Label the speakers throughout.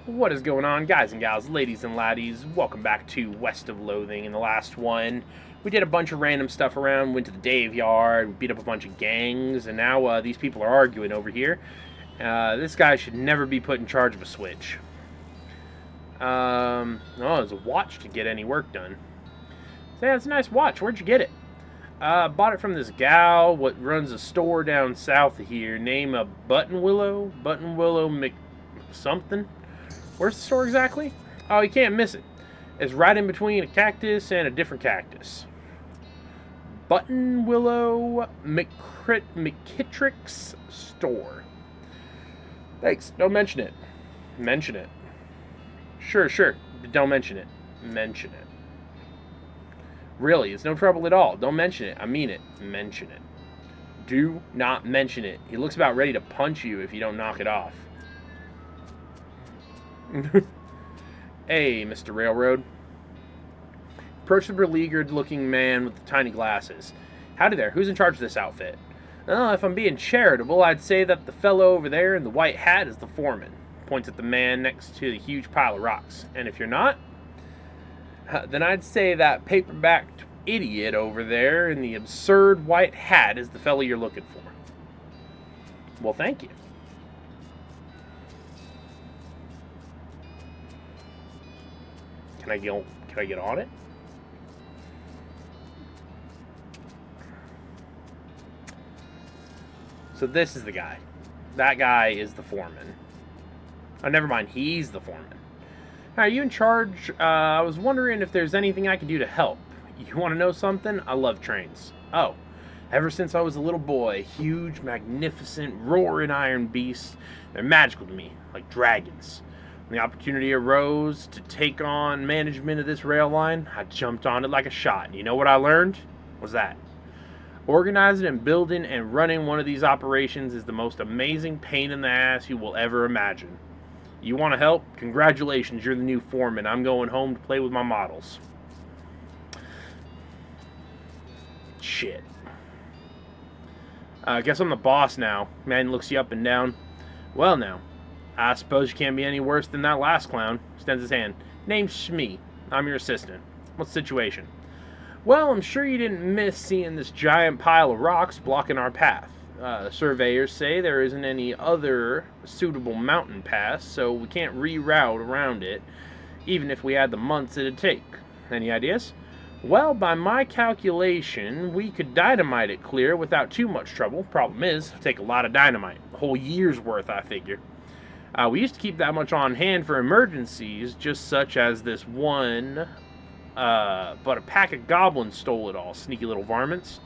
Speaker 1: What is going on, guys and gals, ladies and laddies? Welcome back to West of Loathing. In the last one, we did a bunch of random stuff around, went to the Dave yard, we beat up a bunch of gangs, and now these people are arguing over here. This guy should never be put in charge of a switch. Oh, there's a watch to get any work done. Say, that's a nice watch. Where'd you get it? Bought it from this gal what runs a store down south of here, named Button Willow Mc something. Where's the store exactly? Oh, you can't miss it. It's right in between a cactus and a different cactus. Button Willow McKittrick's store. Thanks. Don't mention it. Mention it. Sure. Don't mention it. Mention it. Really, it's no trouble at all. Don't mention it. I mean it. Mention it. Do not mention it. He looks about ready to punch you if you don't knock it off. Hey, Mr. Railroad. Approach the beleaguered-looking man with the tiny glasses. Howdy there. Who's in charge of this outfit? Well, if I'm being charitable, I'd say that the fellow over there in the white hat is the foreman. Points at the man next to the huge pile of rocks. And if you're not, then I'd say that paper-backed idiot over there in the absurd white hat is the fellow you're looking for. Well, thank you. Can I get on it? So this is the guy. That guy is the foreman. Oh, never mind. He's the foreman. Are you in charge? I was wondering if there's anything I can do to help. You want to know something? I love trains. Oh, ever since I was a little boy, huge, magnificent, roaring iron beasts. They're magical to me, like dragons. When the opportunity arose to take on management of this rail line, I jumped on it like a shot. And you know what I learned? What's that? Organizing and building and running one of these operations is the most amazing pain in the ass you will ever imagine. You want to help? Congratulations, you're the new foreman. I'm going home to play with my models. Shit. I guess I'm the boss now. Man looks you up and down. Well now, I suppose you can't be any worse than that last clown. Extends his hand. Name's Shmee. I'm your assistant. What's the situation? Well, I'm sure you didn't miss seeing this giant pile of rocks blocking our path. Surveyors say there isn't any other suitable mountain pass, so we can't reroute around it, even if we had the months it'd take. Any ideas? Well, by my calculation, we could dynamite it clear without too much trouble. Problem is, it'll take a lot of dynamite. A whole year's worth, I figure. We used to keep that much on hand for emergencies, just such as this one, but a pack of goblins stole it all, sneaky little varmints.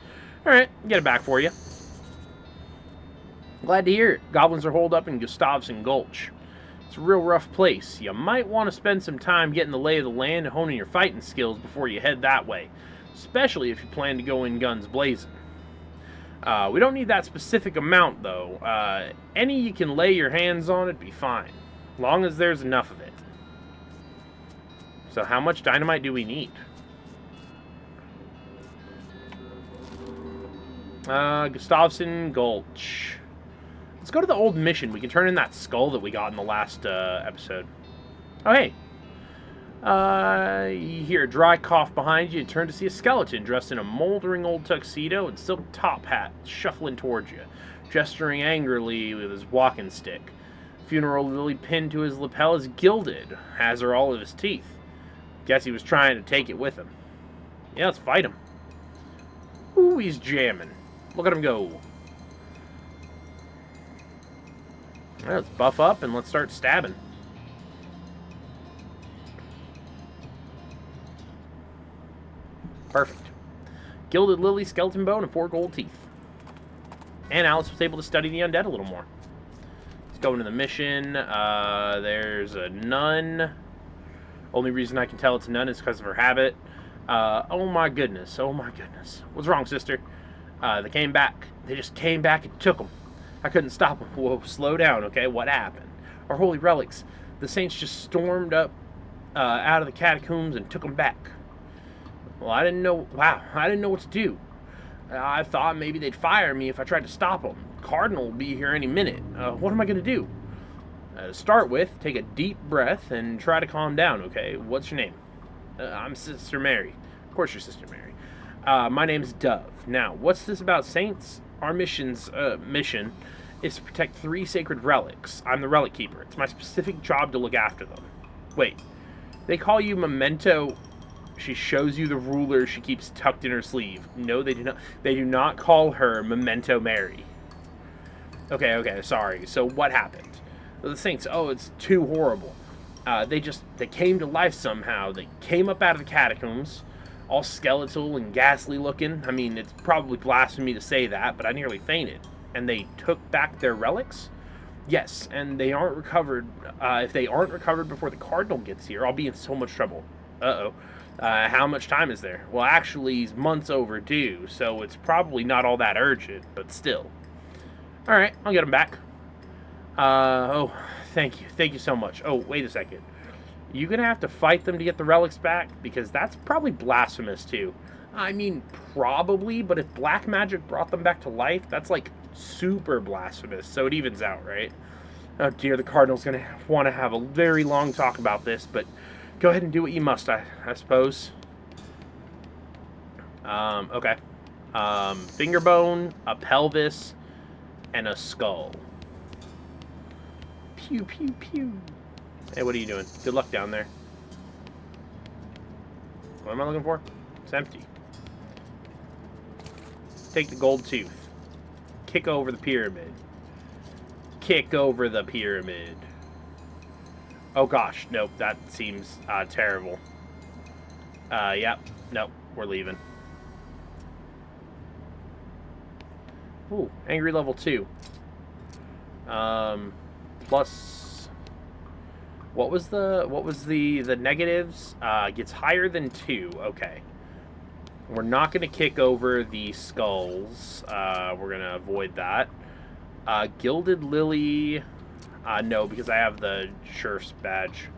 Speaker 1: Alright, get it back for you. Glad to hear it. Goblins are holed up in Gustavson Gulch. It's a real rough place. You might want to spend some time getting the lay of the land and honing your fighting skills before you head that way, especially if you plan to go in guns blazing. We don't need that specific amount, though. Any you can lay your hands on it'd be fine, long as there's enough of it. So how much dynamite do we need? Gustavson Gulch. Let's go to the old mission. We can turn in that skull that we got in the last episode. Oh, hey. You hear a dry cough behind you and turn to see a skeleton dressed in a moldering old tuxedo and silk top hat shuffling towards you, gesturing angrily with his walking stick. Funeral lily pinned to his lapel is gilded, as are all of his teeth. Guess he was trying to take it with him. Yeah, let's fight him. Ooh, he's jamming. Look at him go. Well, let's buff up and let's start stabbing. Perfect. Gilded lily, skeleton bone, and 4 gold teeth. And Alice was able to study the undead a little more. Let's go into the mission. There's a nun. Only reason I can tell it's a nun is because of her habit. Oh my goodness. What's wrong, sister? They came back. They just came back and took them. I couldn't stop them. Whoa, slow down, okay? What happened? Our holy relics. The saints just stormed up out of the catacombs and took them back. Well, I didn't know. Wow, I didn't know what to do. I thought maybe they'd fire me if I tried to stop them. Cardinal will be here any minute. What am I going to do? To start with, take a deep breath and try to calm down, okay? What's your name? I'm Sister Mary. Of course you're Sister Mary. My name's Dove. Now, what's this about saints? Our mission is to protect 3 sacred relics. I'm the relic keeper. It's my specific job to look after them. Wait, they call you Memento. She shows you the ruler she keeps tucked in her sleeve. No, they do not. They do not call her Memento Mary. Okay, sorry. So what happened? The saints, oh, it's too horrible. They came to life somehow. They came up out of the catacombs, all skeletal and ghastly looking. I mean, it's probably blasphemy to say that, but I nearly fainted. And they took back their relics? Yes, and they aren't recovered. If they aren't recovered before the Cardinal gets here, I'll be in so much trouble. Uh-oh. How much time is there? Well, actually, he's months overdue, so it's probably not all that urgent, but still. Alright, I'll get him back. Oh, thank you. Thank you so much. Oh, wait a second. You gonna have to fight them to get the relics back? Because that's probably blasphemous, too. I mean, probably, but if black magic brought them back to life, that's, like, super blasphemous, so it evens out, right? Oh, dear, the Cardinal's gonna want to have a very long talk about this, but go ahead and do what you must, I suppose. Okay. Finger bone, a pelvis, and a skull. Pew, pew, pew. Hey, what are you doing? Good luck down there. What am I looking for? It's empty. Take the gold tooth. Kick over the pyramid. Kick over the pyramid. Oh gosh, nope, that seems terrible. Yep, nope, we're leaving. Ooh, angry level 2. Plus, what was the negatives? Gets higher than 2. Okay. We're not going to kick over the skulls. We're going to avoid that. Gilded Lily. No, because I have the Sheriff's badge.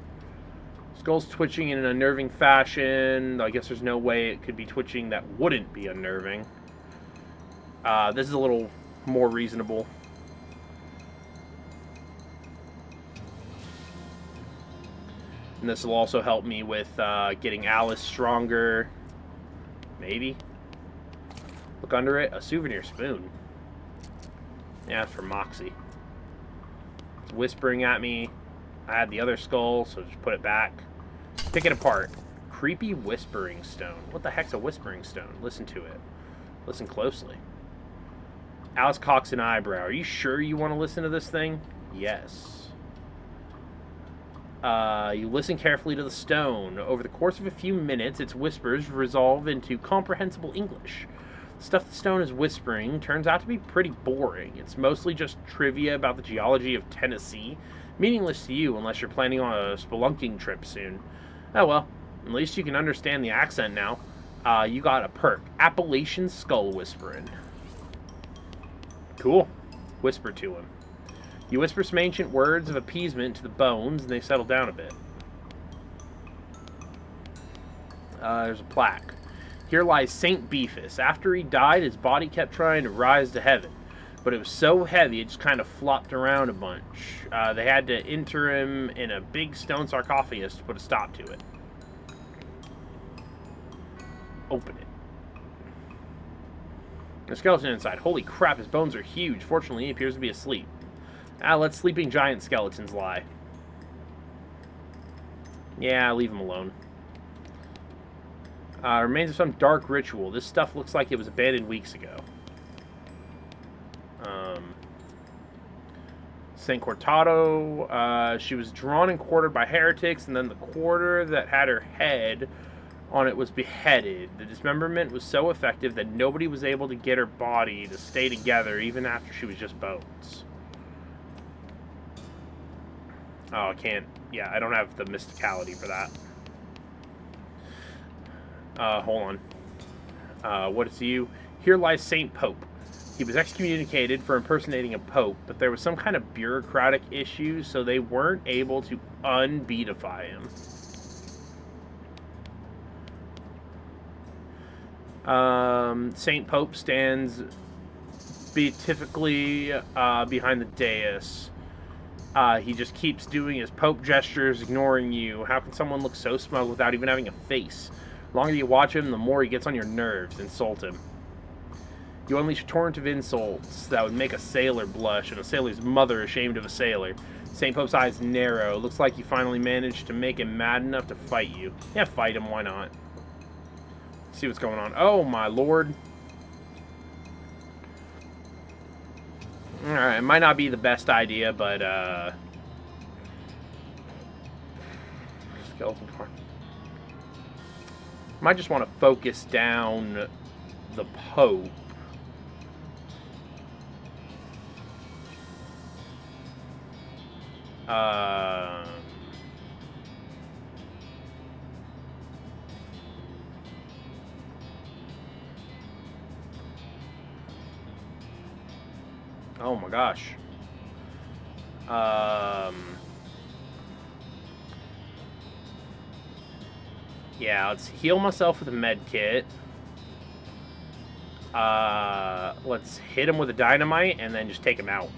Speaker 1: Skull's twitching in an unnerving fashion. I guess there's no way it could be twitching that wouldn't be unnerving. This is a little more reasonable. And this will also help me with getting Alice stronger. Maybe. Look under it. A souvenir spoon. Yeah, it's for Moxie. It's whispering at me. I had the other skull, so just put it back. Pick it apart. Creepy whispering stone. What the heck's a whispering stone? Listen to it. Listen closely. Alice cocks an eyebrow. Are you sure you want to listen to this thing? Yes. You listen carefully to the stone. Over the course of a few minutes, its whispers resolve into comprehensible English. The stuff the stone is whispering turns out to be pretty boring. It's mostly just trivia about the geology of Tennessee, meaningless to you unless you're planning on a spelunking trip soon. Oh well, at least you can understand the accent now. You got a perk. Appalachian Skull Whispering. Cool. Whisper to him. You whisper some ancient words of appeasement to the bones, and they settle down a bit. There's a plaque. Here lies Saint Beefus. After he died, his body kept trying to rise to heaven, but it was so heavy it just kind of flopped around a bunch. They had to inter him in a big stone sarcophagus to put a stop to it. Open it. The skeleton inside. Holy crap, his bones are huge. Fortunately, he appears to be asleep. Let sleeping giant skeletons lie. Yeah, leave him alone. Remains of some dark ritual. This stuff looks like it was abandoned weeks ago. Saint Cortado. She was drawn and quartered by heretics, and then the quarter that had her head on it was beheaded. The dismemberment was so effective that nobody was able to get her body to stay together even after she was just bones. Oh, I can't. Yeah, I don't have the mysticality for that. Hold on. What is you? Here lies Saint Pope. He was excommunicated for impersonating a pope, but there was some kind of bureaucratic issue, so they weren't able to unbeatify him. Saint Pope stands beatifically behind the dais. He just keeps doing his Pope gestures, ignoring you. How can someone look so smug without even having a face? The longer you watch him, the more he gets on your nerves. Insult him. You unleash a torrent of insults that would make a sailor blush, and a sailor's mother ashamed of a sailor. St. Pope's eyes narrow. Looks like you finally managed to make him mad enough to fight you. Yeah, fight him. Why not? Let's see what's going on. Oh, my lord. Alright, it might not be the best idea, but, skeleton farm. Might just want to focus down the Pope. Oh my gosh. Yeah, let's heal myself with a med kit. Let's hit him with a dynamite and then just take him out.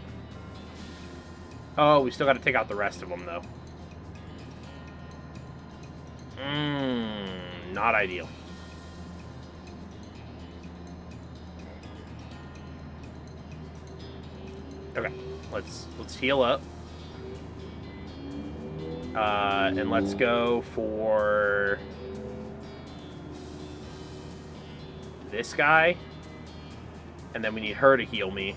Speaker 1: Oh, we still got to take out the rest of them, though. Not ideal. Okay, let's heal up. And let's go for this guy. And then we need her to heal me.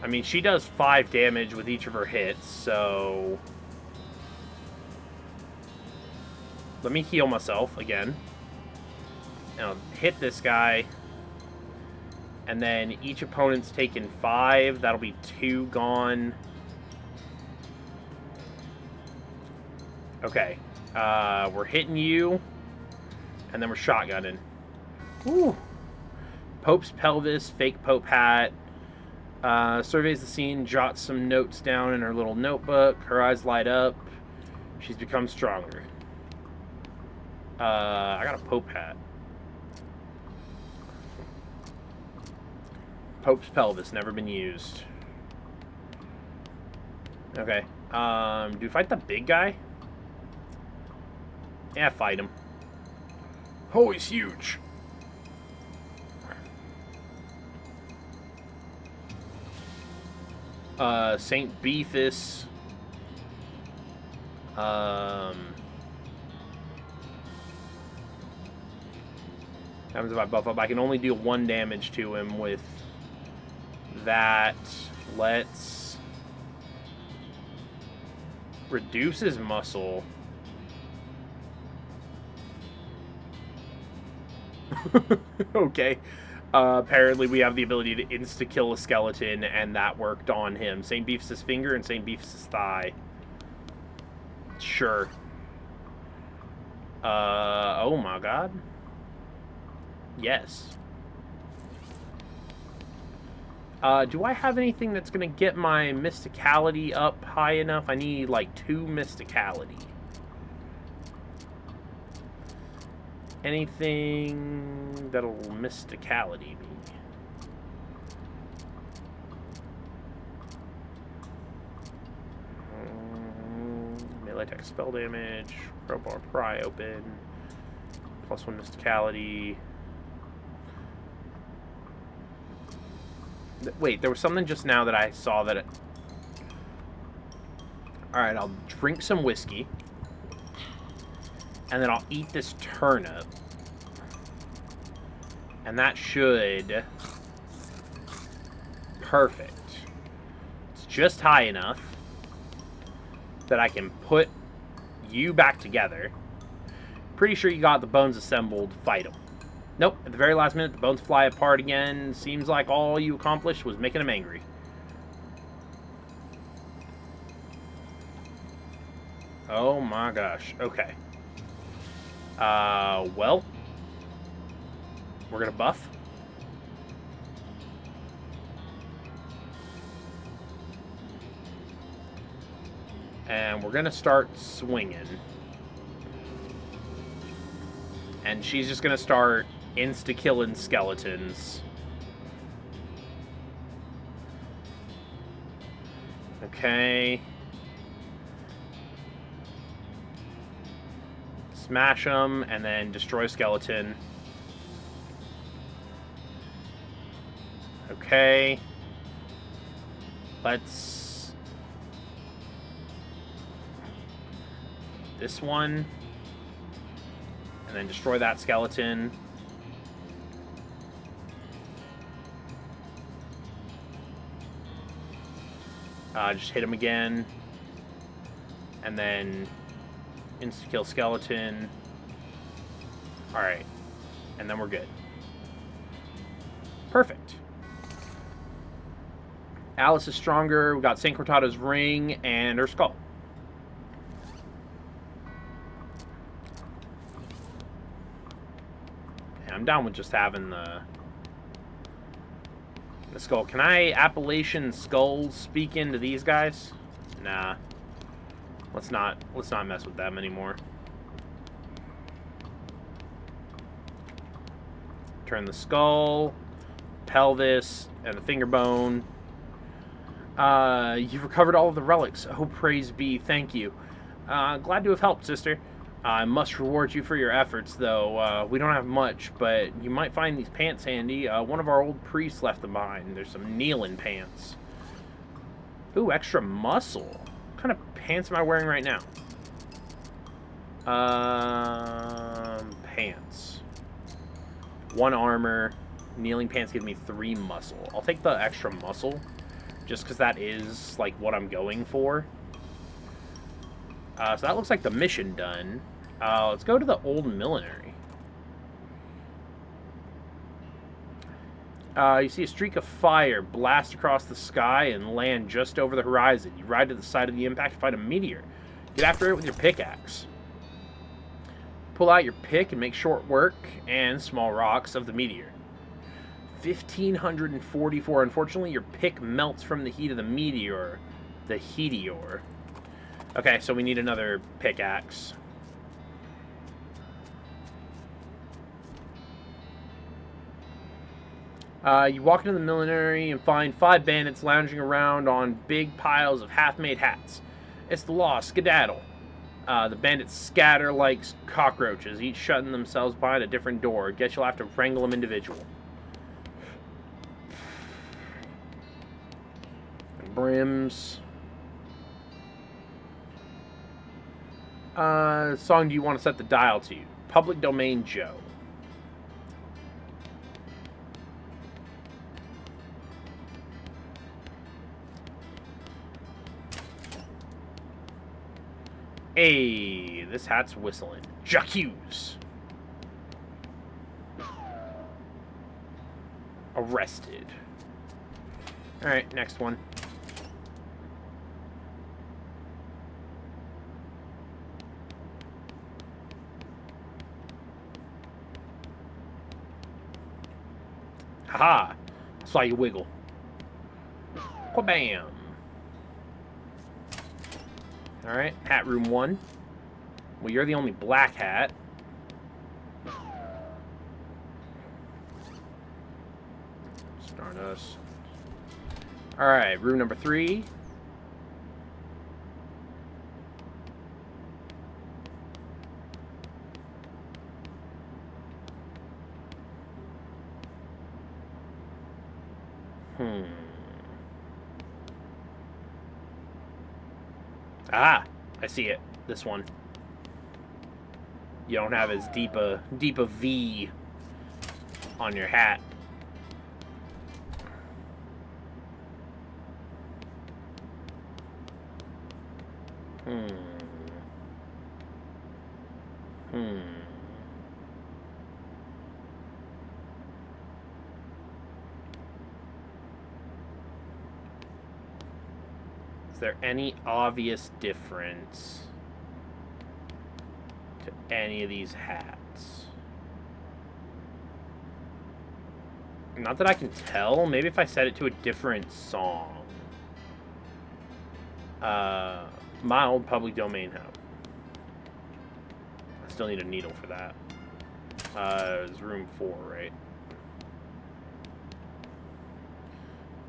Speaker 1: I mean, she does 5 damage with each of her hits, so... Let me heal myself again. And I'll hit this guy. And then each opponent's taken 5. That'll be 2 gone. Okay. We're hitting you. And then we're shotgunning. Woo! Pope's pelvis, fake Pope hat. Surveys the scene, jots some notes down in her little notebook. Her eyes light up. She's become stronger. I got a Pope hat. Pope's pelvis, never been used. Okay. Do we fight the big guy? Yeah, fight him. Oh, he's huge. St. Beefus. Happens if I buff up. I can only deal 1 damage to him with that. Let's reduce his muscle. Okay. Apparently we have the ability to insta-kill a skeleton, and that worked on him. St. Beefus' finger and St. Beefus' thigh. Sure. Oh my god. Yes. Do I have anything that's going to get my mysticality up high enough? I need, like, 2 mysticality. Anything that'll mysticality me? Melee attack spell damage. Crowbar pry open. +1 mysticality. Wait, there was something just now that I saw that it... Alright, I'll drink some whiskey. And then I'll eat this turnip. And that should... Perfect. It's just high enough that I can put you back together. Pretty sure you got the bones assembled. Fight them. Nope, at the very last minute, the bones fly apart again. Seems like all you accomplished was making them angry. Oh my gosh. Okay. Well. We're gonna buff. And we're gonna start swinging. And she's just gonna start insta-killing skeletons. Okay. Smash them, and then destroy skeleton. Okay. Let's... This one. And then destroy that skeleton. Just hit him again. And then insta-kill skeleton. Alright. And then we're good. Perfect. Alice is stronger. We got St. Cortado's ring and her skull. And I'm down with just having the skull. Can I Appalachian skulls speak into these guys? Nah. Let's not mess with them anymore. Turn the skull, pelvis, and the finger bone. You've recovered all of the relics. Oh, praise be. Thank you. Glad to have helped, sister. I must reward you for your efforts, though. We don't have much, but you might find these pants handy. One of our old priests left them behind. There's some kneeling pants. Ooh, extra muscle. What kind of pants am I wearing right now? Pants. 1 armor. Kneeling pants give me 3 muscle. I'll take the extra muscle, just because that is, like, what I'm going for. So that looks like the mission done. Let's go to the old millinery. You see a streak of fire blast across the sky and land just over the horizon. You ride to the side of the impact to find a meteor. Get after it with your pickaxe. Pull out your pick and make short work and small rocks of the meteor. 1,544. Unfortunately, your pick melts from the heat of the meteor. The heatior. Okay, so we need another pickaxe. You walk into the millinery and find 5 bandits lounging around on big piles of half-made hats. It's the law, skedaddle. The bandits scatter like cockroaches, each shutting themselves behind a different door. Guess you'll have to wrangle them individual. Brims. Song do you want to set the dial to? Public Domain Joe. Hey, this hat's whistling. J'accuse. Arrested. Alright, next one. Haha! Saw you wiggle. Wha-bam! Alright, hat room 1. Well, you're the only black hat. Stardust. Alright, room number 3. Ah, I see it. This one. You don't have as deep a V on your hat. Is there any obvious difference to any of these hats? Not that I can tell. Maybe if I set it to a different song. My old public domain hub. I still need a needle for that. It's room 4, right?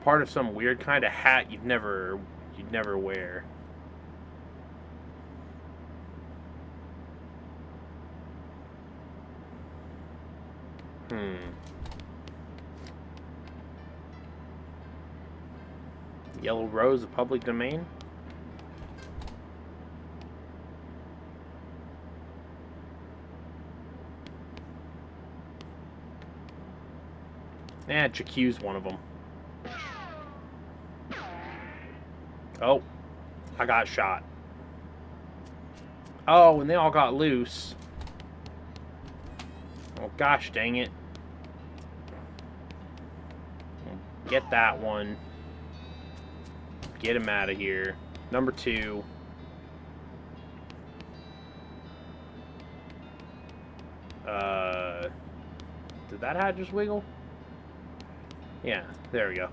Speaker 1: Part of some weird kind of hat you'd never wear. Yellow Rose of public domain? JQ's one of them. Oh, I got shot. Oh, and they all got loose. Oh, gosh dang it. Get that one. Get him out of here. Number 2. Did that hat just wiggle? Yeah, there we go.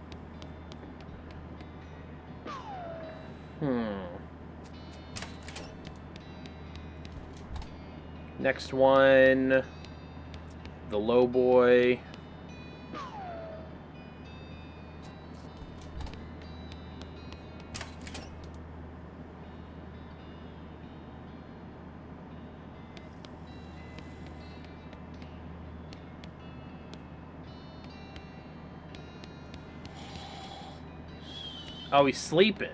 Speaker 1: Next one. The low boy. Oh, he's sleeping.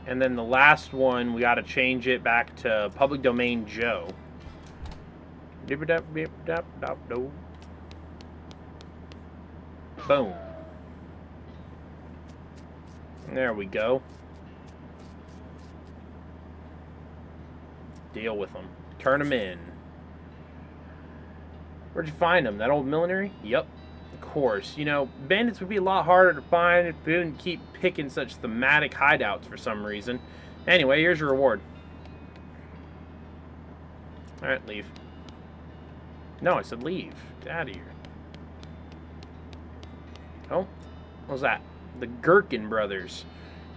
Speaker 1: And then the last one, we got to change it back to Public Domain Joe. Boom. There we go. Deal with them. Turn them in. Where'd you find them? That old millinery? Yep. Of course. You know, bandits would be a lot harder to find if they didn't keep picking such thematic hideouts for some reason. Anyway, here's your reward. Alright, leave. No, I said leave. Get out of here. Oh, what was that? The Gherkin brothers.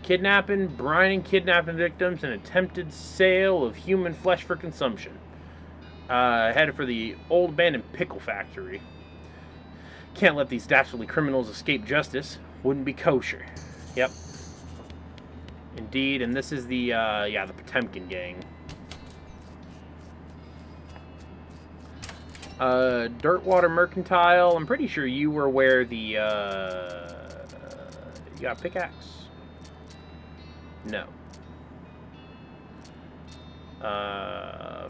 Speaker 1: Kidnapping, brining kidnapping victims, and attempted sale of human flesh for consumption. Headed for the old abandoned pickle factory. Can't let these dastardly criminals escape justice. Wouldn't be kosher. Yep. Indeed, and this is the, the Potemkin gang. Dirtwater Mercantile. I'm pretty sure you were where the, you got a pickaxe? No.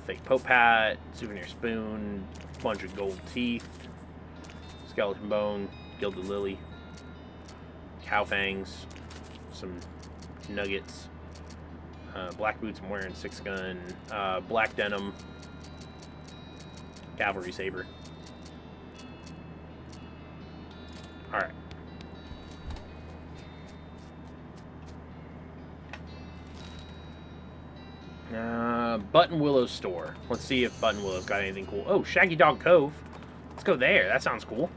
Speaker 1: Fake Pope hat, souvenir spoon, bunch of gold teeth, skeleton bone, gilded lily, cow fangs, some nuggets, black boots I'm wearing, 6-gun, black denim, cavalry saber. Alright. Button Willow's store. Let's see if Button Willow's got anything cool. Oh, Shaggy Dog Cove. Let's go there. That sounds cool.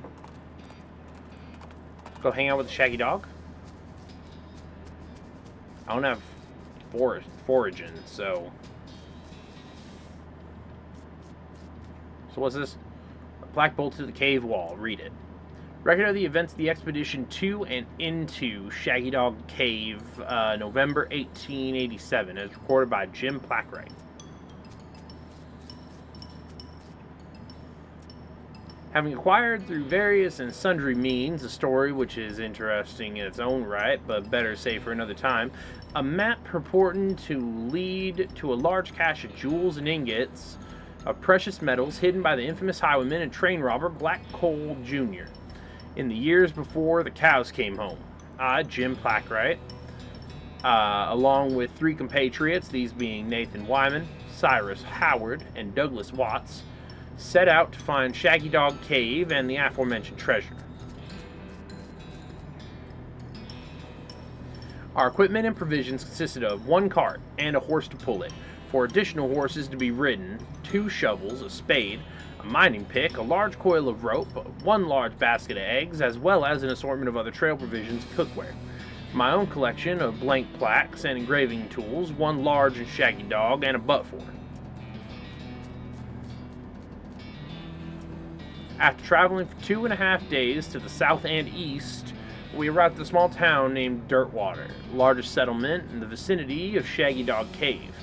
Speaker 1: Go hang out with the Shaggy Dog. I don't have foraging, so... So what's this? Black bolt to the cave wall. Read it. Record of the events of the expedition to and into Shaggy Dog Cave, November 1887, as recorded by Jim Plackwright. Having acquired through various and sundry means a story which is interesting in its own right, but better saved for another time, a map purporting to lead to a large cache of jewels and ingots of precious metals hidden by the infamous highwayman and train robber Black Cole Jr. in the years before the cows came home. I, Jim Plackwright, along with 3 compatriots, these being Nathan Wyman, Cyrus Howard, and Douglas Watts, set out to find Shaggy Dog Cave and the aforementioned treasure. Our equipment and provisions consisted of 1 cart and a horse to pull it, 4 additional horses to be ridden, 2 shovels, a spade, a mining pick, a large coil of rope, 1 large basket of eggs, as well as an assortment of other trail provisions and cookware. my own collection of blank plaques and engraving tools, one large and shaggy dog, and a butt for. After traveling for 2.5 days to the south and east, we arrived at a small town named Dirtwater, largest settlement in the vicinity of Shaggy Dog Cave.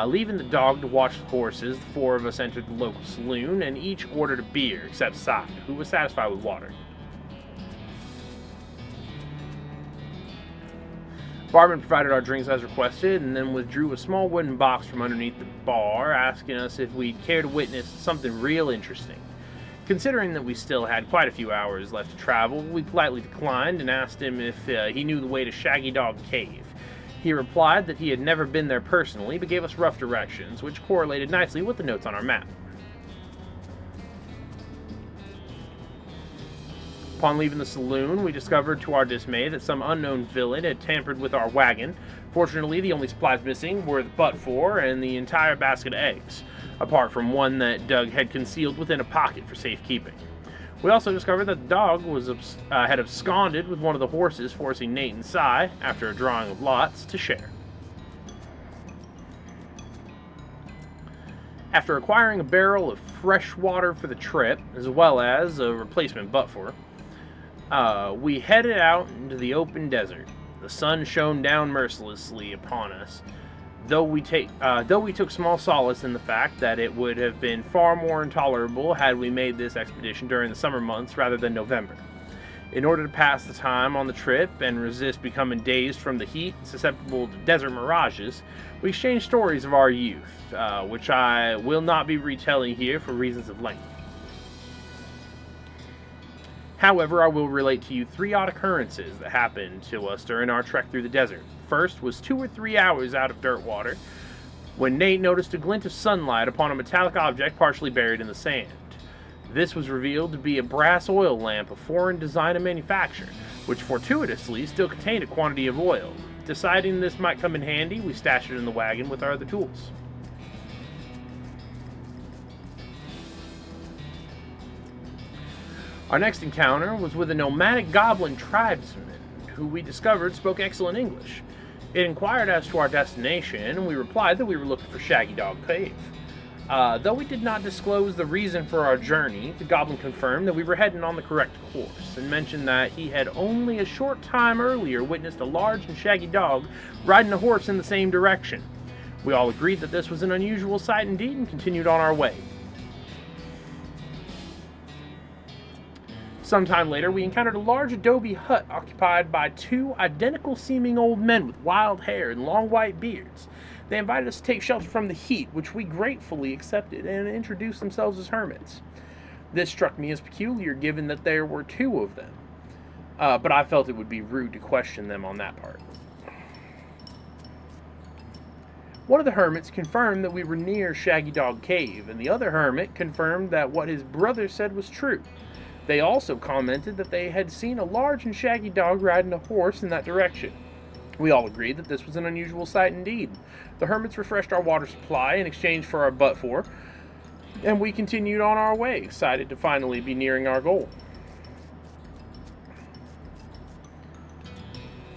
Speaker 1: Leaving the dog to watch the horses, the four of us entered the local saloon and each ordered a beer, except Savin, who was satisfied with water. Barman provided our drinks as requested and then withdrew a small wooden box from underneath the bar, asking us if we'd care to witness something real interesting. Considering that we still had quite a few hours left to travel, we politely declined and asked him if he knew the way to Shaggy Dog Cave. He replied that he had never been there personally, but gave us rough directions, which correlated nicely with the notes on our map. Upon leaving the saloon, we discovered to our dismay that some unknown villain had tampered with our wagon. Fortunately, the only supplies missing were the butt for and the entire basket of eggs, apart from one that Doug had concealed within a pocket for safekeeping. We also discovered that the dog had absconded with one of the horses, forcing Nate and Cy, after a drawing of lots, to share. After acquiring a barrel of fresh water for the trip, as well as a replacement butt for, we headed out into the open desert. The sun shone down mercilessly upon us, though we took small solace in the fact that it would have been far more intolerable had we made this expedition during the summer months rather than November. In order to pass the time on the trip and resist becoming dazed from the heat susceptible to desert mirages, we exchanged stories of our youth, which I will not be retelling here for reasons of length. However, I will relate to you 3 odd occurrences that happened to us during our trek through the desert. First was 2 or 3 hours out of Dirtwater, when Nate noticed a glint of sunlight upon a metallic object partially buried in the sand. This was revealed to be a brass oil lamp of foreign design and manufacture, which fortuitously still contained a quantity of oil. Deciding this might come in handy, we stashed it in the wagon with our other tools. Our next encounter was with a nomadic goblin tribesman, who we discovered spoke excellent English. It inquired as to our destination, and we replied that we were looking for Shaggy Dog Cave. Though we did not disclose the reason for our journey, the goblin confirmed that we were heading on the correct course, and mentioned that he had only a short time earlier witnessed a large and shaggy dog riding a horse in the same direction. We all agreed that this was an unusual sight indeed, and continued on our way. Sometime later, we encountered a large adobe hut occupied by 2 identical-seeming old men with wild hair and long white beards. They invited us to take shelter from the heat, which we gratefully accepted, and introduced themselves as hermits. This struck me as peculiar, given that there were 2 of them, but I felt it would be rude to question them on that part. One of the hermits confirmed that we were near Shaggy Dog Cave, and the other hermit confirmed that what his brother said was true. They also commented that they had seen a large and shaggy dog riding a horse in that direction. We all agreed that this was an unusual sight indeed. The hermits refreshed our water supply in exchange for our butt for, and we continued on our way, excited to finally be nearing our goal.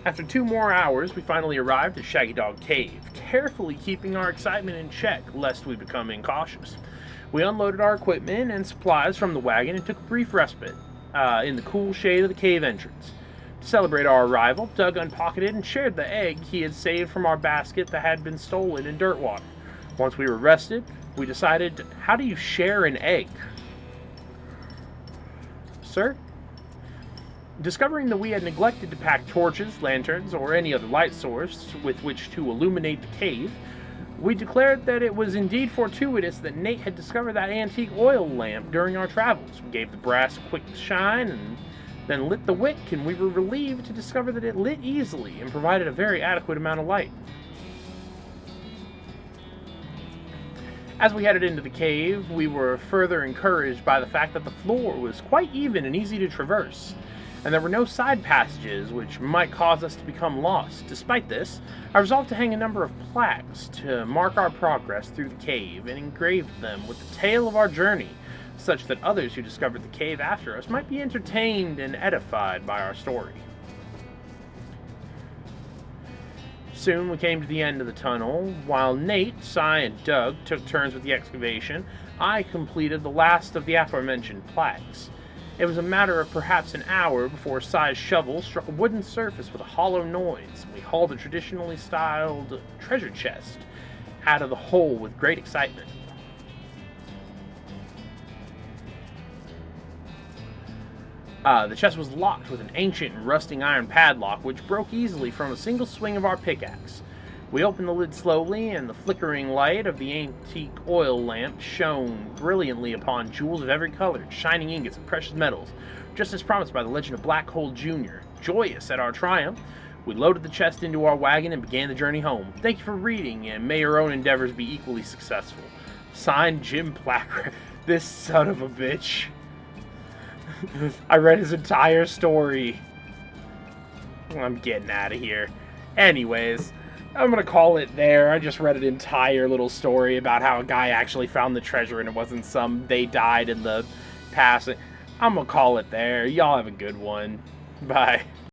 Speaker 1: After 2 more hours, we finally arrived at Shaggy Dog Cave, carefully keeping our excitement in check lest we become incautious. We unloaded our equipment and supplies from the wagon and took a brief respite in the cool shade of the cave entrance. To celebrate our arrival, Doug unpocketed and shared the egg he had saved from our basket that had been stolen in Dirtwater. Once we were rested, we decided, how do you share an egg? Sir? Discovering that we had neglected to pack torches, lanterns, or any other light source with which to illuminate the cave, we declared that it was indeed fortuitous that Nate had discovered that antique oil lamp during our travels. We gave the brass a quick shine and then lit the wick, and we were relieved to discover that it lit easily and provided a very adequate amount of light. As we headed into the cave, we were further encouraged by the fact that the floor was quite even and easy to traverse, and there were no side passages which might cause us to become lost. Despite this, I resolved to hang a number of plaques to mark our progress through the cave and engraved them with the tale of our journey, such that others who discovered the cave after us might be entertained and edified by our story. Soon we came to the end of the tunnel. While Nate, Cy, and Doug took turns with the excavation, I completed the last of the aforementioned plaques. It was a matter of perhaps an hour before Cy's shovel struck a wooden surface with a hollow noise. We hauled a traditionally styled treasure chest out of the hole with great excitement. The chest was locked with an ancient and rusting iron padlock, which broke easily from a single swing of our pickaxe. We opened the lid slowly, and the flickering light of the antique oil lamp shone brilliantly upon jewels of every color, shining ingots of precious metals, just as promised by the legend of Black Hole Jr. Joyous at our triumph, we loaded the chest into our wagon and began the journey home. Thank you for reading, and may your own endeavors be equally successful. Signed, Jim Placker. This son of a bitch. I read his entire story. I'm getting out of here. Anyways, I'm gonna call it there. I just read an entire little story about how a guy actually found the treasure and it wasn't some they died in the past. I'm gonna call it there. Y'all have a good one. Bye.